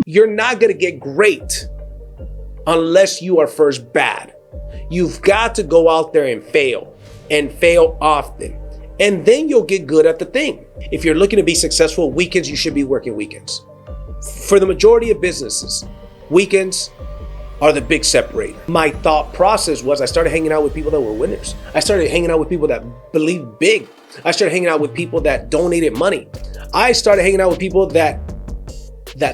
You're not going to get great unless you are first bad. You've got to go out there and fail often. And then you'll get good at the thing. If you're looking to be successful, weekends, you should be working weekends. For the majority of businesses, weekends are the big separator. My thought process was I started hanging out with people that were winners. I started hanging out with people that believed big. I started hanging out with people that donated money. I started hanging out with people that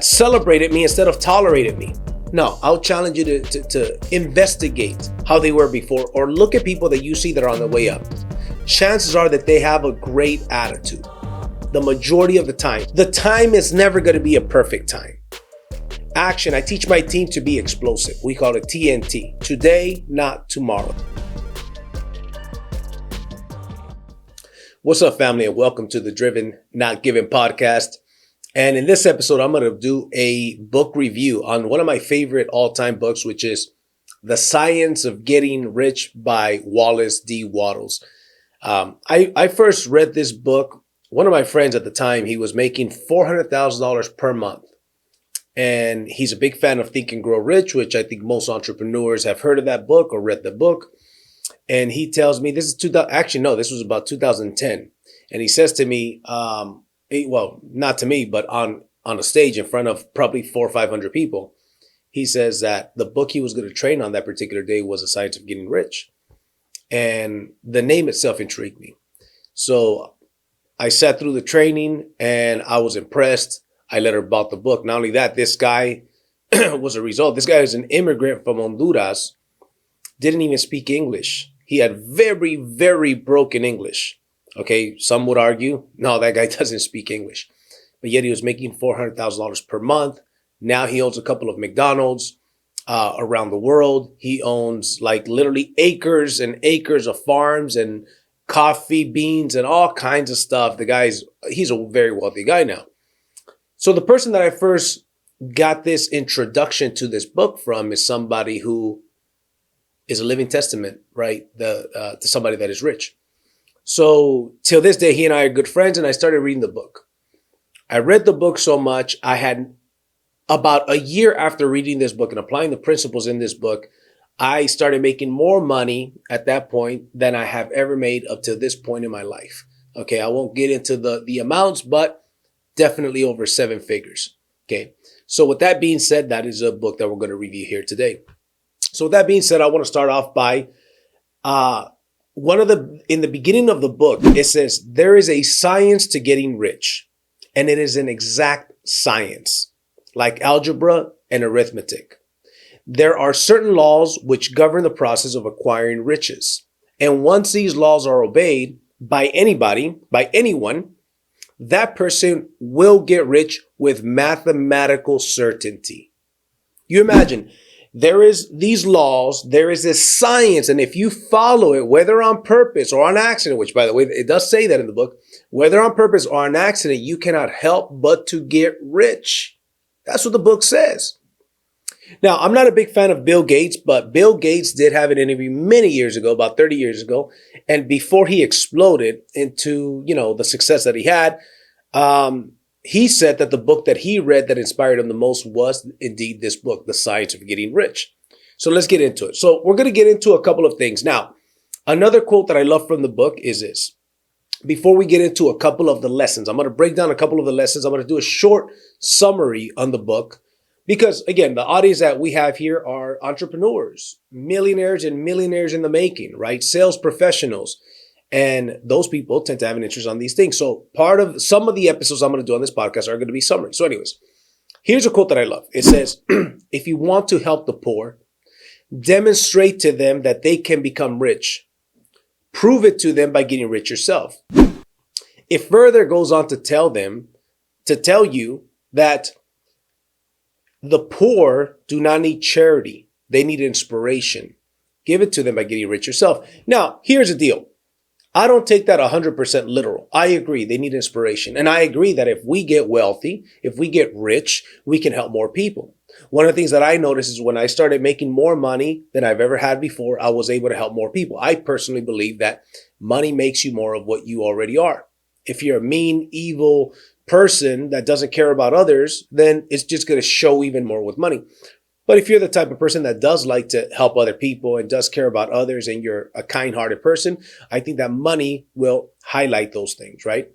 celebrated me instead of tolerated me. No, I'll challenge you to investigate how they were before, or look at people that you see that are on the way up. Chances are that they have a great attitude. The majority of the time. The time is never going to be a perfect time. Action. I teach my team to be explosive. We call it TNT. Today, not tomorrow. What's up, family, and welcome to the Driven Not Given podcast. And in this episode, I'm going to do a book review on one of my favorite all-time books, which is The Science of Getting Rich by Wallace D. Wattles. I first read this book. One of my friends at the time, he was making $400,000 per month. And he's a big fan of Think and Grow Rich, which I think most entrepreneurs have heard of that book or read the book. And he tells me, this was about 2010. And he says to me, well, not to me, but on a stage in front of probably 400 or 500 people, he says that the book he was going to train on that particular day was The Science of Getting Rich. And the name itself intrigued me. So I sat through the training and I was impressed. I let her bought the book. Not only that, this guy was a result. This guy is an immigrant from Honduras, didn't even speak English. He had very, very broken English. Okay, some would argue, no, that guy doesn't speak English. But yet he was making $400,000 per month. Now he owns a couple of McDonald's around the world. He owns like literally acres and acres of farms and coffee beans and all kinds of stuff. He's a very wealthy guy now. So the person that I first got this introduction to this book from is somebody who is a living testament, right? To somebody that is rich. So till this day, he and I are good friends, and I started reading the book. I read the book so much, I had about a year after reading this book and applying the principles in this book, I started making more money at that point than I have ever made up to this point in my life. Okay, I won't get into the amounts, but definitely over 7 figures. Okay, so with that being said, that is a book that we're going to review here today. So with that being said, I want to start off by in the beginning of the book, it says, there is a science to getting rich, and it is an exact science, like algebra and arithmetic. There are certain laws which govern the process of acquiring riches. And once these laws are obeyed by anyone, that person will get rich with mathematical certainty. You imagine, there is these laws, there is this science, and if you follow it, whether on purpose or on accident, which by the way, it does say that in the book, whether on purpose or on accident, you cannot help but to get rich. That's what the book says. Now, I'm not a big fan of Bill Gates, but Bill Gates did have an interview many years ago, about 30 years ago. And before he exploded into, the success that he had, he said that the book that he read that inspired him the most was indeed this book, The Science of Getting Rich. So let's get into it. So we're going to get into a couple of things. Now, another quote that I love from the book is this. Before we get into a couple of the lessons, I'm going to break down a couple of the lessons. I'm going to do a short summary on the book. Because, again, the audience that we have here are entrepreneurs, millionaires and millionaires in the making, right? Sales professionals. And those people tend to have an interest on these things. So part of some of the episodes I'm going to do on this podcast are going to be summaries. So anyways, here's a quote that I love. It says, if you want to help the poor, demonstrate to them that they can become rich. Prove it to them by getting rich yourself. It further goes on to tell you that the poor do not need charity. They need inspiration. Give it to them by getting rich yourself. Now, here's the deal. I don't take that 100% literal. I agree. They need inspiration. And I agree that if we get wealthy, if we get rich, we can help more people. One of the things that I noticed is when I started making more money than I've ever had before, I was able to help more people. I personally believe that money makes you more of what you already are. If you're a mean, evil, person that doesn't care about others, then it's just going to show even more with money. But if you're the type of person that does like to help other people and does care about others and you're a kind-hearted person, I think that money will highlight those things, right?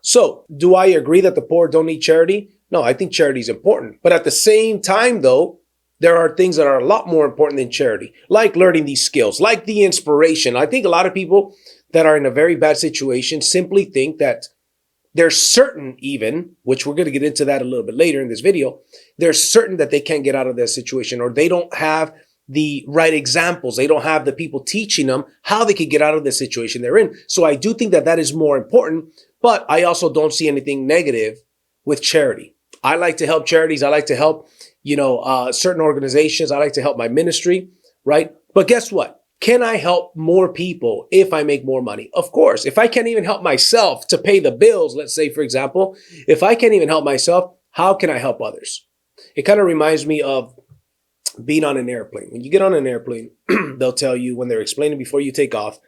So do I agree that the poor don't need charity? No, I think charity is important. But at the same time, though, there are things that are a lot more important than charity, like learning these skills, like the inspiration. I think a lot of people that are in a very bad situation simply think that they're certain even, which we're going to get into that a little bit later in this video, they're certain that they can't get out of that situation, or they don't have the right examples. They don't have the people teaching them how they could get out of the situation they're in. So I do think that that is more important, but I also don't see anything negative with charity. I like to help charities. I like to help, certain organizations. I like to help my ministry, right? But guess what? Can I help more people if I make more money? Of course. If I can't even help myself to pay the bills, let's say, for example, if I can't even help myself, how can I help others? It kind of reminds me of being on an airplane. When you get on an airplane, they'll tell you when they're explaining before you take off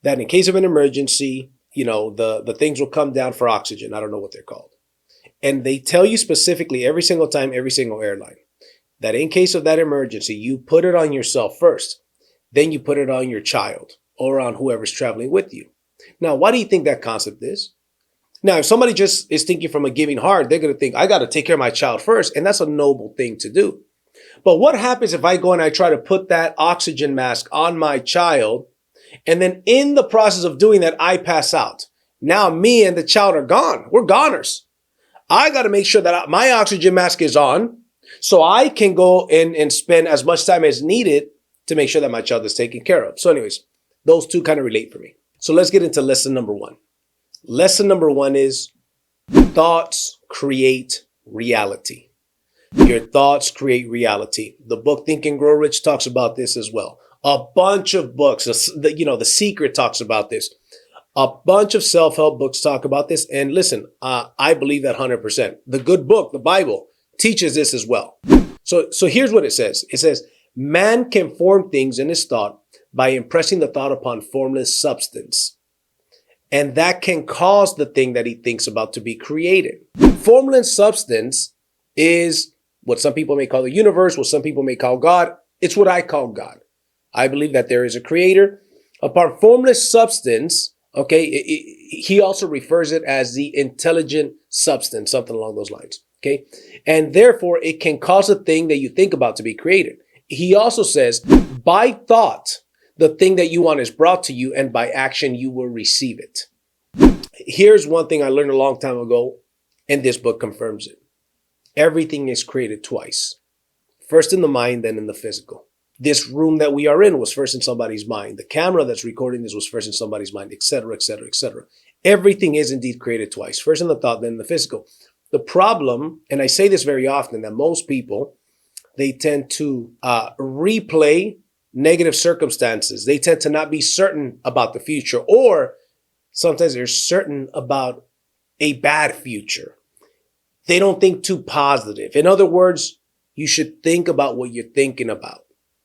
that in case of an emergency, the things will come down for oxygen. I don't know what they're called. And they tell you specifically every single time, every single airline, that in case of that emergency, you put it on yourself first. Then you put it on your child or on whoever's traveling with you. Now, why do you think that concept is? Now, if somebody just is thinking from a giving heart, they're going to think, I got to take care of my child first. And that's a noble thing to do. But what happens if I go and I try to put that oxygen mask on my child, and then in the process of doing that, I pass out? Now me and the child are gone. We're goners. I got to make sure that my oxygen mask is on so I can go in and spend as much time as needed to make sure that my child is taken care of. So anyways, those two kind of relate for me. So let's get into lesson number one. Lesson number one is thoughts create reality. Your thoughts create reality. The book Think and Grow Rich talks about this as well. A bunch of books, The Secret talks about this. A bunch of self-help books talk about this. And listen, I believe that 100%. The good book, the Bible, teaches this as well. So here's what it says. It says, man can form things in his thought by impressing the thought upon formless substance. And that can cause the thing that he thinks about to be created. Formless substance is what some people may call the universe, what some people may call God. It's what I call God. I believe that there is a creator. Upon formless substance, he also refers it as the intelligent substance, something along those lines. Okay. And therefore it can cause a thing that you think about to be created. He also says, by thought, the thing that you want is brought to you, and by action, you will receive it. Here's one thing I learned a long time ago, and this book confirms it. Everything is created twice. First in the mind, then in the physical. This room that we are in was first in somebody's mind. The camera that's recording this was first in somebody's mind, etc., etc., etc. Everything is indeed created twice. First in the thought, then in the physical. The problem, and I say this very often, that most people, they tend to replay negative circumstances. They tend to not be certain about the future, or sometimes they're certain about a bad future. They don't think too positive. In other words, you should think about what you're thinking about.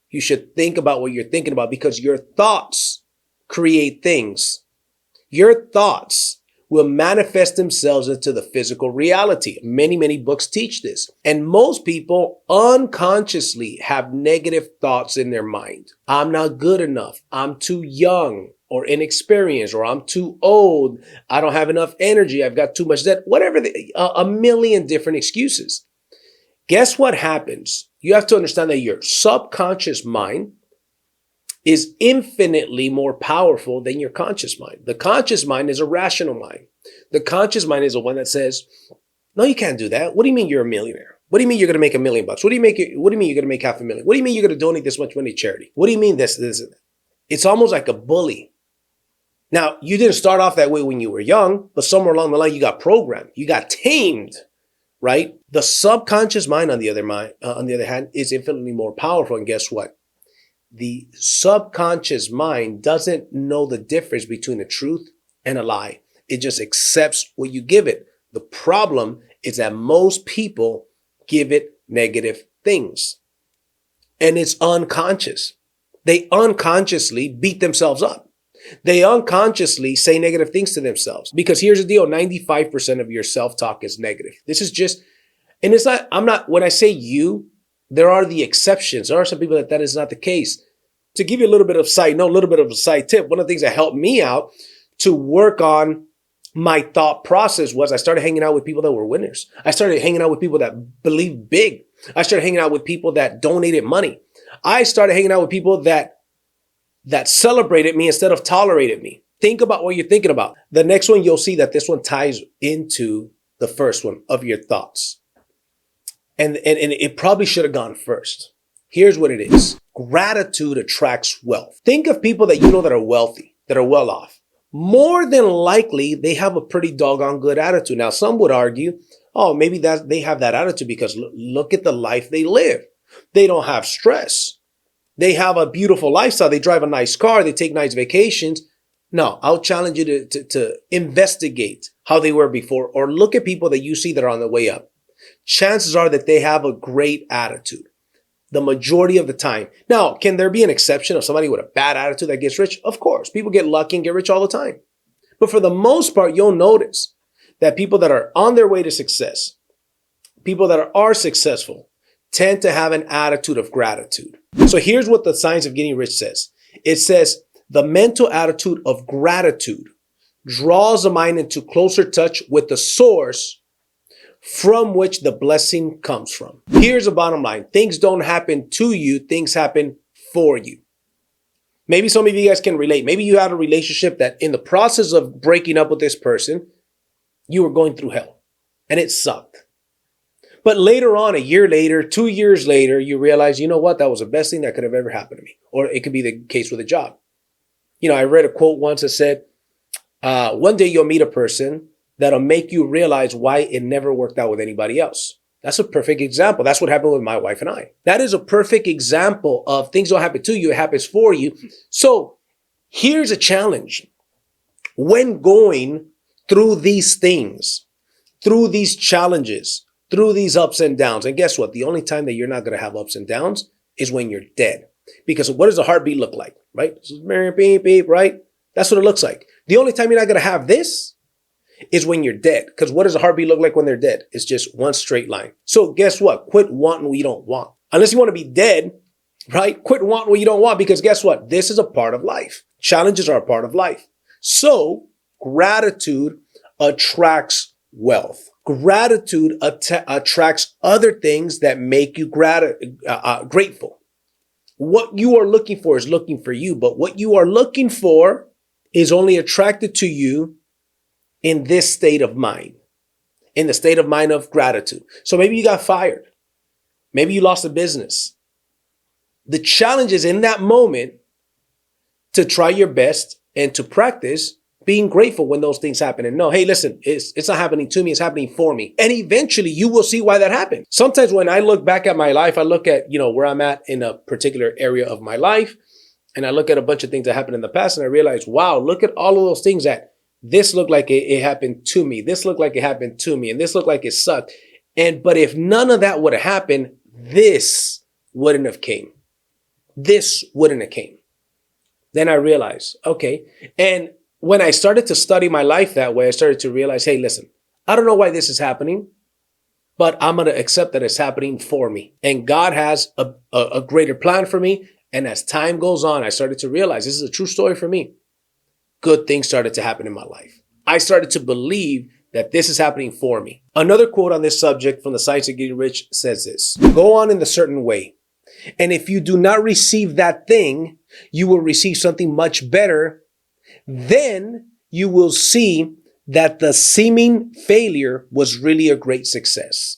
You should think about what you're thinking about, because your thoughts create things. Your thoughts will manifest themselves into the physical reality. Many, many books teach this. And most people unconsciously have negative thoughts in their mind. I'm not good enough. I'm too young or inexperienced, or I'm too old. I don't have enough energy. I've got too much debt. Whatever, a million different excuses. Guess what happens? You have to understand that your subconscious mind is infinitely more powerful than your conscious mind. The conscious mind is a rational mind. The conscious mind is the one that says, no, you can't do that. What do you mean you're a millionaire? What do you mean you're going to make $1 million? What do you mean you're going to make $500,000? What do you mean you're going to donate this much money to charity? What do you mean this? It's almost like a bully. Now, you didn't start off that way when you were young, but somewhere along the line, you got programmed. You got tamed, right? The subconscious mind, on the other hand, is infinitely more powerful. And guess what? The subconscious mind doesn't know the difference between a truth and a lie. It just accepts what you give it. The problem is that most people give it negative things. And it's unconscious. They unconsciously beat themselves up. They unconsciously say negative things to themselves because here's the deal. 95% of your self-talk is negative. This is just, and it's not, when I say you, there are the exceptions. There are some people that is not the case. To give you a little bit of a little bit of a side tip, one of the things that helped me out to work on my thought process was I started hanging out with people that were winners. I started hanging out with people that believed big. I started hanging out with people that donated money. I started hanging out with people that celebrated me instead of tolerated me. Think about what you're thinking about. The next one, you'll see that this one ties into the first one of your thoughts. And it probably should have gone first. Here's what it is. Gratitude attracts wealth. Think of people that you know that are wealthy, that are well off. More than likely, they have a pretty doggone good attitude. Now, some would argue, oh, maybe that they have that attitude because look at the life they live. They don't have stress. They have a beautiful lifestyle. They drive a nice car. They take nice vacations. No, I'll challenge you to investigate how they were before or look at people that you see that are on the way up. Chances are that they have a great attitude the majority of the time. Now, can there be an exception of somebody with a bad attitude that gets rich? Of course. People get lucky and get rich all the time. But for the most part, you'll notice that people that are on their way to success, people that are successful, tend to have an attitude of gratitude. So here's what the Science of Getting Rich says. It says, the mental attitude of gratitude draws the mind into closer touch with the source from which the blessing comes from. Here's the bottom line. Things don't happen to you. Things happen for you. Maybe some of you guys can relate. Maybe you had a relationship that in the process of breaking up with this person, you were going through hell and it sucked. But later on, a year later, 2 years later, you realize, you know what? That was the best thing that could have ever happened to me. Or it could be the case with a job. You know, I read a quote once that said, one day you'll meet a person that'll make you realize why it never worked out with anybody else. That's a perfect example. That's what happened with my wife and I. That is a perfect example of things don't happen to you. It happens for you. So here's a challenge. When going through these things, through these challenges, through these ups and downs, and guess what? The only time that you're not going to have ups and downs is when you're dead. Because what does a heartbeat look like, right? This is beep, beep, right? That's what it looks like. The only time you're not going to have this is when you're dead. Because what does a heartbeat look like when they're dead? It's just one straight line. So guess what? Quit wanting what you don't want. Unless you want to be dead, right? Quit wanting what you don't want because guess what? This is a part of life. Challenges are a part of life. So gratitude attracts wealth. Gratitude attracts other things that make you grateful. What you are looking for is looking for you, but what you are looking for is only attracted to you in this state of mind, in the state of mind of gratitude. So maybe you got fired. Maybe you lost a business. The challenge is in that moment to try your best and to practice being grateful when those things happen and know, hey, listen, it's not happening to me, it's happening for me. And eventually you will see why that happened. Sometimes when I look back at my life, I look at, where I'm at in a particular area of my life. And I look at a bunch of things that happened in the past and I realize, wow, look at all of those things that this looked like it happened to me. This looked like it happened to me. And this looked like it sucked. But if none of that would have happened, this wouldn't have came. This wouldn't have came. Then I realized, okay. And when I started to study my life that way, I started to realize, hey, listen, I don't know why this is happening, but I'm going to accept that it's happening for me. And God has a greater plan for me. And as time goes on, I started to realize this is a true story for me. Good things started to happen in my life. I started to believe that this is happening for me. Another quote on this subject from the Science of Getting Rich says this: go on in a certain way. And if you do not receive that thing, you will receive something much better. Then you will see that the seeming failure was really a great success.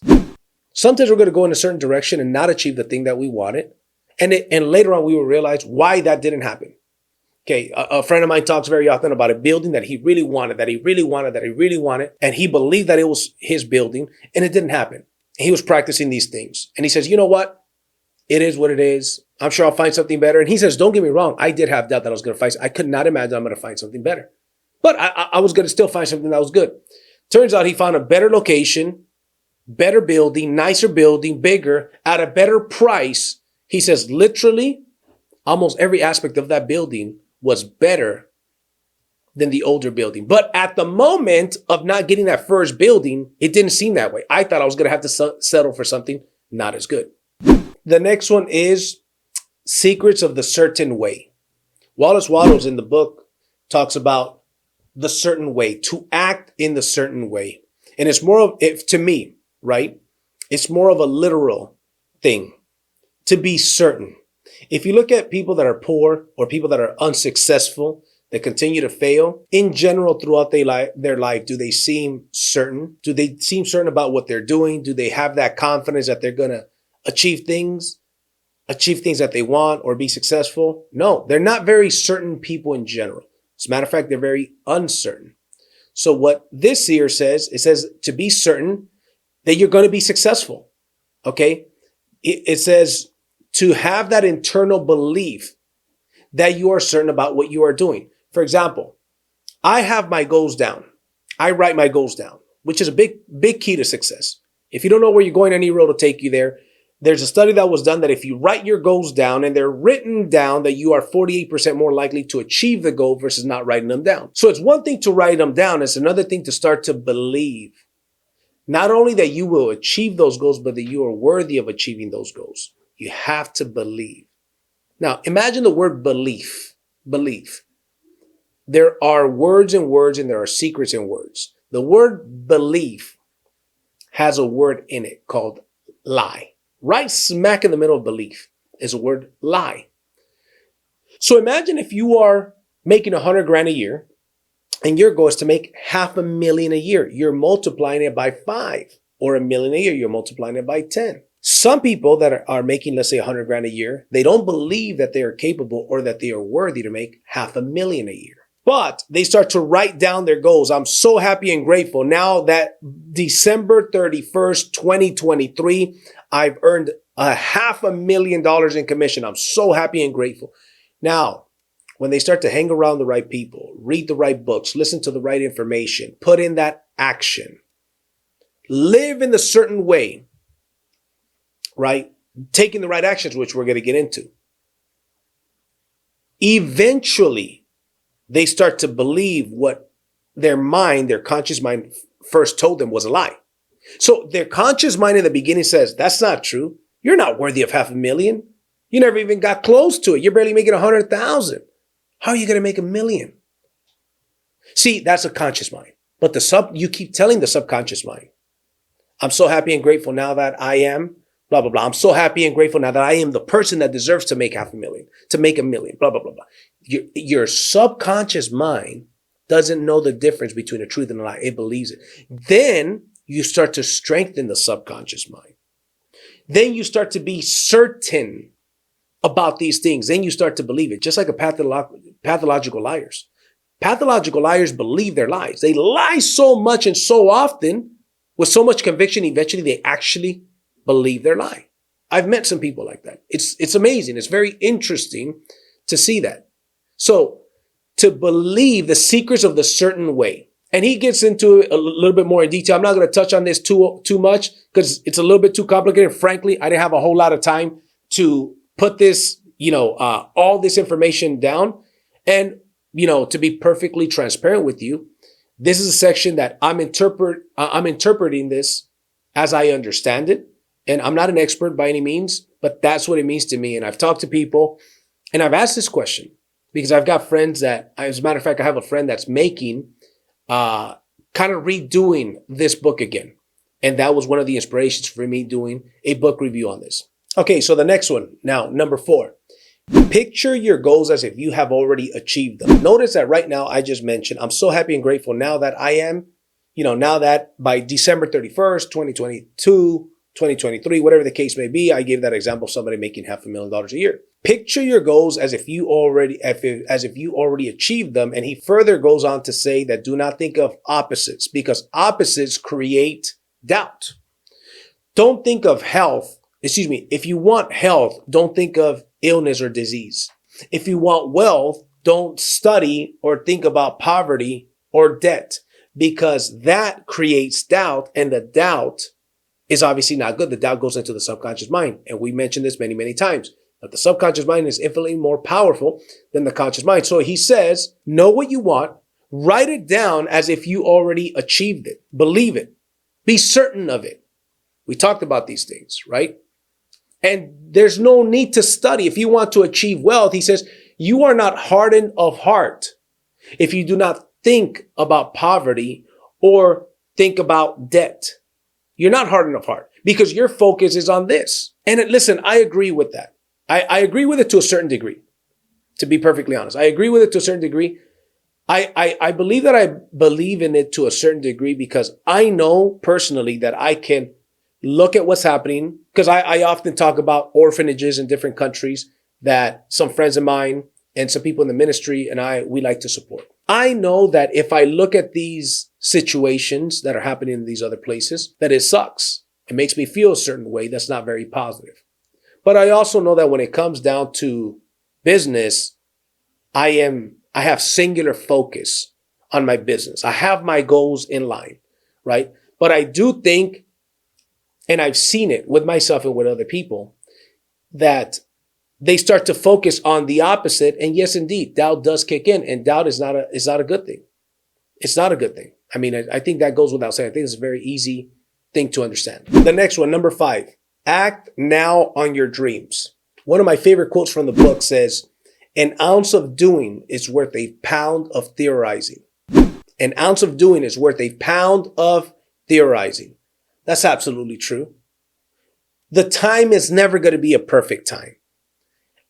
Sometimes we're going to go in a certain direction and not achieve the thing that we wanted. And later on, we will realize why that didn't happen. Okay, a friend of mine talks very often about a building that he really wanted, and he believed that it was his building, and it didn't happen. He was practicing these things. And he says, you know what? It is what it is. I'm sure I'll find something better. And he says, don't get me wrong. I did have doubt that I was going to find. I could not imagine I'm going to find something better. But I was going to still find something that was good. Turns out he found a better location, better building, nicer building, bigger, at a better price. He says, literally, almost every aspect of that building was better than the older building. But at the moment of not getting that first building, it didn't seem that way. I thought I was going to have to settle for something not as good. The next one is Secrets of the Certain Way. Wallace Wattles in the book talks about the certain way, to act in the certain way. And it's more of, to me, right? It's more of a literal thing, to be certain. If you look at people that are poor or people that are unsuccessful, that continue to fail, in general, throughout their life, do they seem certain? Do they seem certain about what they're doing? Do they have that confidence that they're going to achieve things that they want or be successful? No, they're not very certain people in general. As a matter of fact, they're very uncertain. So what this here says, it says to be certain that you're going to be successful. Okay. It says to have that internal belief that you are certain about what you are doing. For example, I have my goals down. I write my goals down, which is a big key to success. If you don't know where you're going, any road will take you there. There's a study that was done that if you write your goals down and they're written down, that you are 48% more likely to achieve the goal versus not writing them down. So it's one thing to write them down. It's another thing to start to believe not only that you will achieve those goals, but that you are worthy of achieving those goals. You have to believe. Now, imagine the word belief. Belief. There are words and words, and there are secrets in words. The word belief has a word in it called lie. Right smack in the middle of belief is a word lie. So imagine if you are making 100 grand a year and your goal is to make $500,000 a year. You're multiplying it by 5, or $1 million a year. You're multiplying it by 10. Some people that are making, let's say 100 grand a year, they don't believe that they are capable or that they are worthy to make $500,000 a year. But they start to write down their goals. I'm so happy and grateful. Now that December 31st, 2023, I've earned $500,000 in commission. I'm so happy and grateful. Now, when they start to hang around the right people, read the right books, listen to the right information, put in that action, live in the certain way, right? Taking the right actions, which we're going to get into. Eventually, they start to believe what their conscious mind first told them was a lie. So their conscious mind in the beginning says, that's not true. You're not worthy of $500,000. You never even got close to it. You're barely making 100,000. How are you going to make $1 million? See, that's a conscious mind. But you keep telling the subconscious mind, I'm so happy and grateful now that I am blah, blah, blah. I'm so happy and grateful now that I am the person that deserves to make $500,000, to make $1 million, blah, blah, blah, blah. Your subconscious mind doesn't know the difference between a truth and a lie. It believes it. Then you start to strengthen the subconscious mind. Then you start to be certain about these things. Then you start to believe it, just like pathological liars. Pathological liars believe their lies. They lie so much and so often with so much conviction, eventually they actually believe their lie. I've met some people like that. It's amazing. It's very interesting to see that. So to believe the secrets of the certain way. And he gets into it a little bit more in detail. I'm not going to touch on this too much because it's a little bit too complicated. Frankly, I didn't have a whole lot of time to put this, all this information down. And, to be perfectly transparent with you, this is a section that I'm interpreting this as I understand it. And I'm not an expert by any means, but that's what it means to me. And I've talked to people and I've asked this question because I've got friends that, as a matter of fact, I have a friend that's making, kind of redoing this book again. And that was one of the inspirations for me doing a book review on this. Okay, so the next one. Now, number 4. Picture your goals as if you have already achieved them. Notice that right now I just mentioned, I'm so happy and grateful now that I am, now that by December 31st, 2022, 2023, whatever the case may be, I gave that example of somebody making $500,000 a year. Picture your goals as if you already achieved them. And he further goes on to say that do not think of opposites because opposites create doubt. Don't think of health. If you want health, don't think of illness or disease. If you want wealth, don't study or think about poverty or debt because that creates doubt, and the doubt is obviously not good. The doubt goes into the subconscious mind. And we mentioned this many, many times, that the subconscious mind is infinitely more powerful than the conscious mind. So he says, know what you want, Write it down as if you already achieved it. Believe it. Be certain of it. We talked about these things, right? And there's no need to study. If you want to achieve wealth, he says, you are not hardened of heart if you do not think about poverty or think about debt. You're not hardened of heart because your focus is on this. And listen, I agree with that. I agree with it to a certain degree, to be perfectly honest. I agree with it to a certain degree. I believe that I believe in it to a certain degree because I know personally that I can look at what's happening, because I often talk about orphanages in different countries that some friends of mine and some people in the ministry and we like to support. I know that if I look at these situations that are happening in these other places, that it sucks. It makes me feel a certain way that's not very positive. But I also know that when it comes down to business, I have singular focus on my business. I have my goals in line, right? But I do think, and I've seen it with myself and with other people, that they start to focus on the opposite. And yes, indeed, doubt does kick in, and doubt is not a good thing. It's not a good thing. I mean, I think that goes without saying. I think it's a very easy thing to understand. The next one, number 5, act now on your dreams. One of my favorite quotes from the book says, an ounce of doing is worth a pound of theorizing. An ounce of doing is worth a pound of theorizing. That's absolutely true. The time is never going to be a perfect time.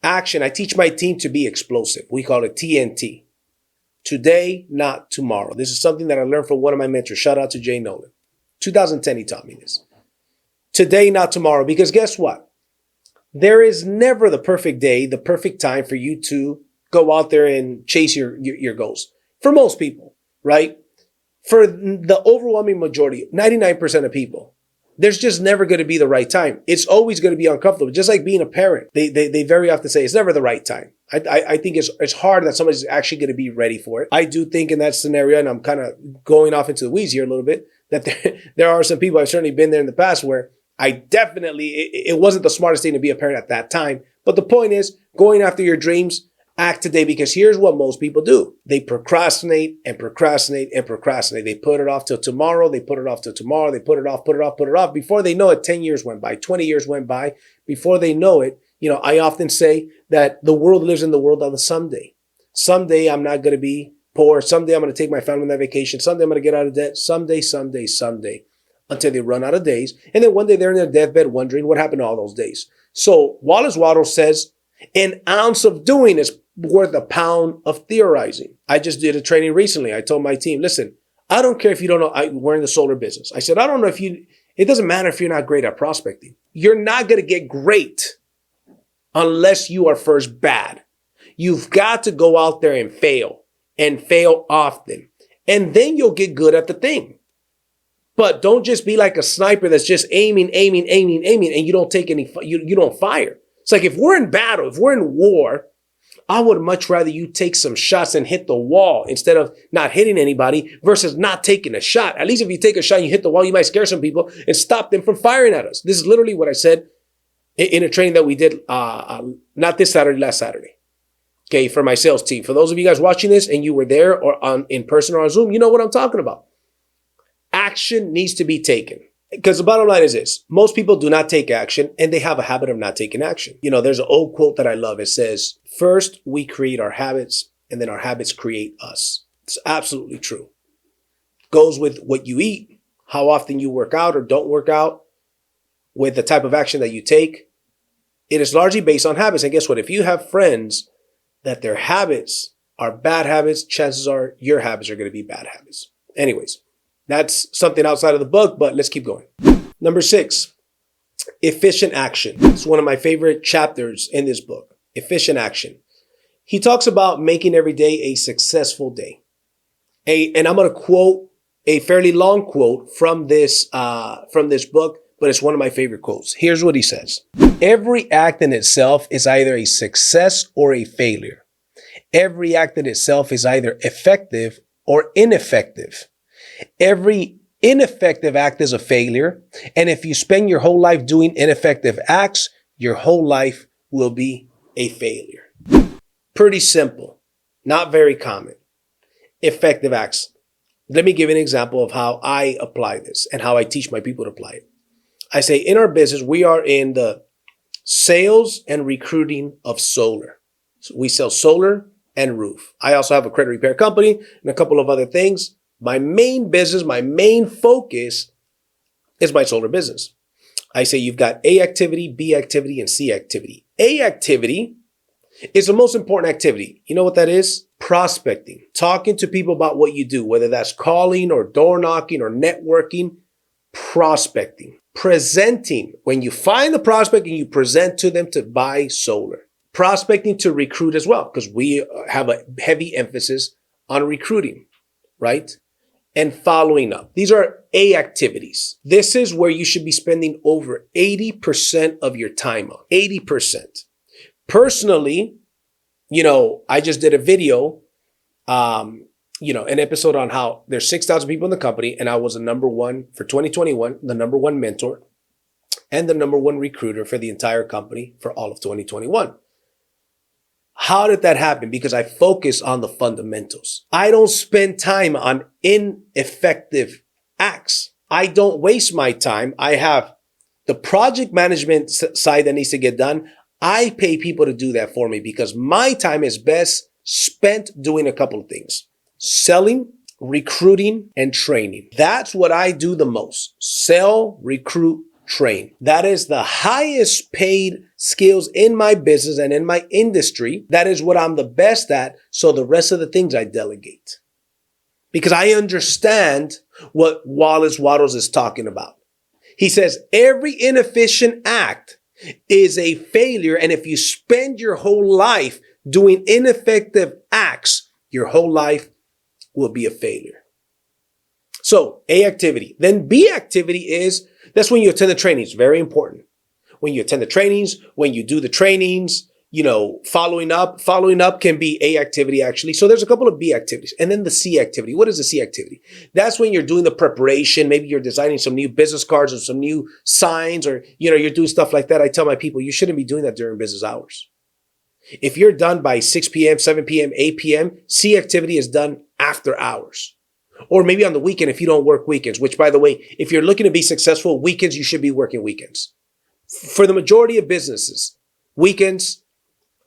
Action. I teach my team to be explosive. We call it TNT. Today, not tomorrow. This is something that I learned from one of my mentors. Shout out to Jay Nolan. 2010, he taught me this. Today, not tomorrow. Because guess what? There is never the perfect day, the perfect time for you to go out there and chase your goals. For most people, right? For the overwhelming majority, 99% of people, there's just never going to be the right time. It's always going to be uncomfortable. Just like being a parent. They very often say it's never the right time. I think it's hard that somebody's actually going to be ready for it. I do think in that scenario, and I'm kind of going off into the weeds here a little bit, that there are some people, I've certainly been there in the past, where I definitely, it wasn't the smartest thing to be a parent at that time. But the point is, going after your dreams, act today, because here's what most people do. They procrastinate and procrastinate and procrastinate. They put it off till tomorrow. They put it off till tomorrow. They put it off. Before they know it, 10 years went by, 20 years went by. Before they know it, I often say that the world lives in the world of the someday. Someday I'm not going to be poor. Someday I'm going to take my family on that vacation. Someday I'm going to get out of debt. Someday, until they run out of days. And then one day they're in their deathbed wondering what happened to all those days. So Wallace Wattles says, an ounce of doing is worth a pound of theorizing. I just did a training recently. I told my team, listen, I don't care if you don't know, we're in the solar business. I said, I don't know it doesn't matter if you're not great at prospecting. You're not going to get great unless you are first bad. You've got to go out there and fail often. And then you'll get good at the thing. But don't just be like a sniper that's just aiming, and you don't take you don't fire. It's like if we're in battle, if we're in war, I would much rather you take some shots and hit the wall instead of not hitting anybody versus not taking a shot. At least if you take a shot and you hit the wall, you might scare some people and stop them from firing at us. This is literally what I said in a training that we did, not this Saturday, last Saturday. Okay, for my sales team. For those of you guys watching this and you were there or in person or on Zoom, you know what I'm talking about. Action needs to be taken. Because the bottom line is this. Most people do not take action, and they have a habit of not taking action. There's an old quote that I love. It says, first we create our habits, and then our habits create us. It's absolutely true. Goes with what you eat, how often you work out or don't work out, with the type of action that you take. It is largely based on habits. And guess what? If you have friends that their habits are bad habits, chances are your habits are going to be bad habits. Anyways. That's something outside of the book, but let's keep going. Number 6, efficient action. It's one of my favorite chapters in this book, efficient action. He talks about making every day a successful day. And I'm going to quote a fairly long quote from this book, but it's one of my favorite quotes. Here's what he says. Every act in itself is either a success or a failure. Every act in itself is either effective or ineffective. Every ineffective act is a failure. And if you spend your whole life doing ineffective acts, your whole life will be a failure. Pretty simple, not very common. effective acts. Let me give an example of how I apply this and how I teach my people to apply it. I say in our business, we are in the sales and recruiting of solar. So we sell solar and roof. I also have a credit repair company and a couple of other things. My main business, my main focus is my solar business. I say you've got A activity, B activity, and C activity. A activity is the most important activity. You know what that is? Prospecting. Talking to people about what you do, whether that's calling or door knocking or networking. Prospecting. Presenting. When you find the prospect and you present to them to buy solar. Prospecting to recruit as well, because we have a heavy emphasis on recruiting, right? And following up. These are A activities. This is where you should be spending over 80% of your time on. 80%. Personally, I just did a video, an episode on how there's 6,000 people in the company, and I was the number one for 2021, the number one mentor, and the number one recruiter for the entire company for all of 2021. How did that happen? Because I focus on the fundamentals. I don't spend time on ineffective acts. I don't waste my time. I have the project management side that needs to get done. I pay people to do that for me because my time is best spent doing a couple of things. Selling, recruiting, and training. That's what I do the most. Sell, recruit, train. That is the highest paid skills in my business and in my industry. That is what I'm the best at. So the rest of the things I delegate. Because I understand what Wallace Wattles is talking about. He says every inefficient act is a failure. And if you spend your whole life doing ineffective acts, your whole life will be a failure. So A activity. Then B activity is, that's when you attend the trainings. Very important. When you attend the trainings, when you do the trainings, following up can be A activity actually. So there's a couple of B activities. And then the C activity. What is the C activity? That's when you're doing the preparation. Maybe you're designing some new business cards or some new signs or, you're doing stuff like that. I tell my people, you shouldn't be doing that during business hours. If you're done by 6 p.m., 7 p.m., 8 p.m., C activity is done after hours. Or maybe on the weekend if you don't work weekends, which by the way, if you're looking to be successful, weekends, you should be working weekends. For the majority of businesses, weekends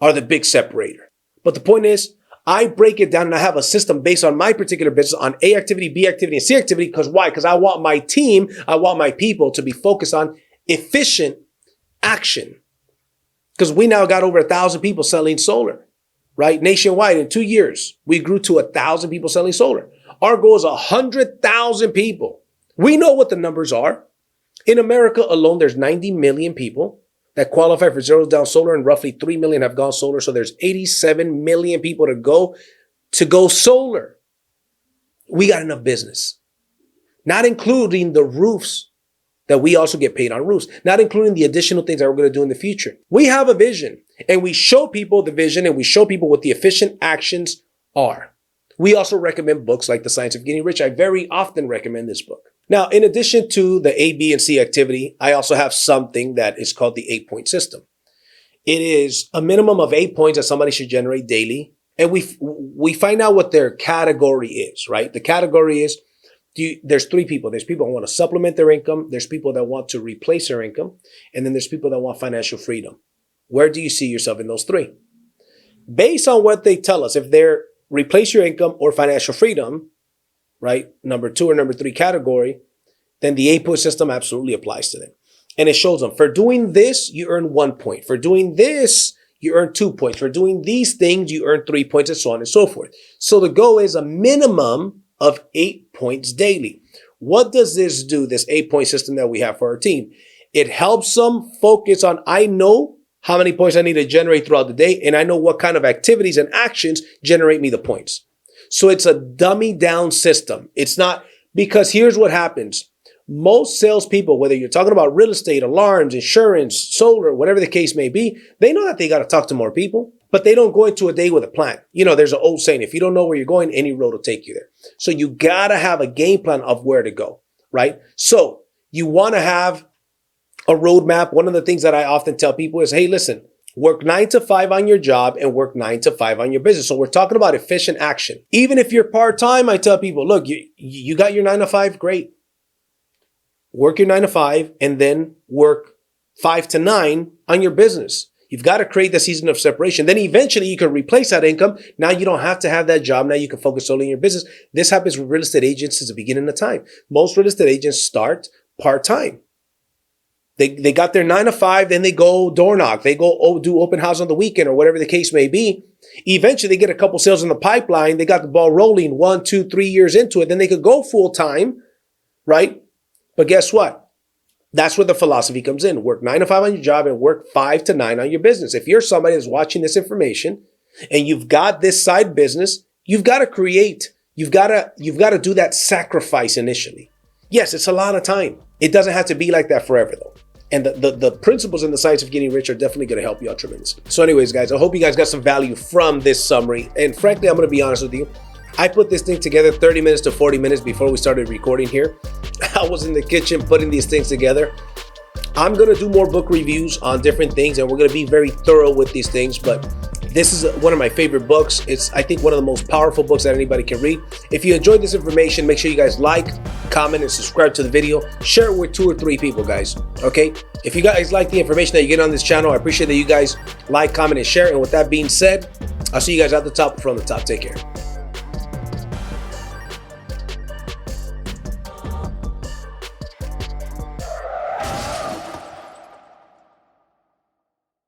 are the big separator. But the point is, I break it down and I have a system based on my particular business on A activity, B activity, and C activity. Because why? Because I want my team, I want my people to be focused on efficient action. Because we now got over 1,000 people selling solar, right? Nationwide in 2 years, we grew to 1,000 people selling solar. Our goal is 100,000 people. We know what the numbers are. In America alone, there's 90 million people that qualify for zero down solar, and roughly 3 million have gone solar. So there's 87 million people to go solar. We got enough business, not including the roofs that we also get paid on roofs, not including the additional things that we're going to do in the future. We have a vision and we show people the vision and we show people what the efficient actions are. We also recommend books like The Science of Getting Rich. I very often recommend this book. Now, in addition to the A, B, and C activity, I also have something that is called the 8-point system. It is a minimum of 8 points that somebody should generate daily. And we find out what their category is, right? The category is, there's 3 people. There's people who want to supplement their income. There's people that want to replace their income. And then there's people that want financial freedom. Where do you see yourself in those 3? Based on what they tell us, if they're replace your income or financial freedom, right? Number 2 or number 3 category, then the 8-point system absolutely applies to them. And it shows them, for doing this, you earn 1 point. For doing this, you earn 2 points. For doing these things, you earn 3 points, and so on and so forth. So the goal is a minimum of 8 points daily. What does this do, this 8-point system that we have for our team? It helps them focus on, I know how many points I need to generate throughout the day, and I know what kind of activities and actions generate me the points. So it's a dummy down system. It's not, because here's what happens. Most salespeople, whether you're talking about real estate, alarms, insurance, solar, whatever the case may be, they know that they got to talk to more people, but they don't go into a day with a plan. There's an old saying, if you don't know where you're going, any road will take you there. So you got to have a game plan of where to go, right? So you want to have a roadmap. One of the things that I often tell people is, hey, listen, Work 9 to 5 on your job and work 9 to 5 on your business. So we're talking about efficient action. Even if you're part-time, I tell people, look, you got your 9 to 5, great. Work your 9 to 5 and then work 5 to 9 on your business. You've got to create the season of separation. Then eventually you can replace that income. Now you don't have to have that job. Now you can focus solely on your business. This happens with real estate agents since the beginning of time. Most real estate agents start part-time. They got their 9 to 5, then they go door knock. They go do open house on the weekend or whatever the case may be. Eventually they get a couple sales in the pipeline. They got the ball rolling 1, 2, 3 years into it. Then they could go full time, right? But guess what? That's where the philosophy comes in. Work 9 to 5 on your job and work 5 to 9 on your business. If you're somebody that's watching this information and you've got this side business, you've got to create. You've got to do that sacrifice initially. Yes, it's a lot of time. It doesn't have to be like that forever though. And the principles and the science of getting rich are definitely going to help you out tremendously. So anyways, guys, I hope you guys got some value from this summary. And frankly, I'm going to be honest with you. I put this thing together 30 minutes to 40 minutes before we started recording here. I was in the kitchen putting these things together. I'm going to do more book reviews on different things, and we're going to be very thorough with these things. But this is one of my favorite books. It's, I think, one of the most powerful books that anybody can read. If you enjoyed this information, make sure you guys like, comment, and subscribe to the video. Share it with 2 or 3 people, guys. Okay? If you guys like the information that you get on this channel, I appreciate that you guys like, comment, and share. And with that being said, I'll see you guys at the top from the top. Take care.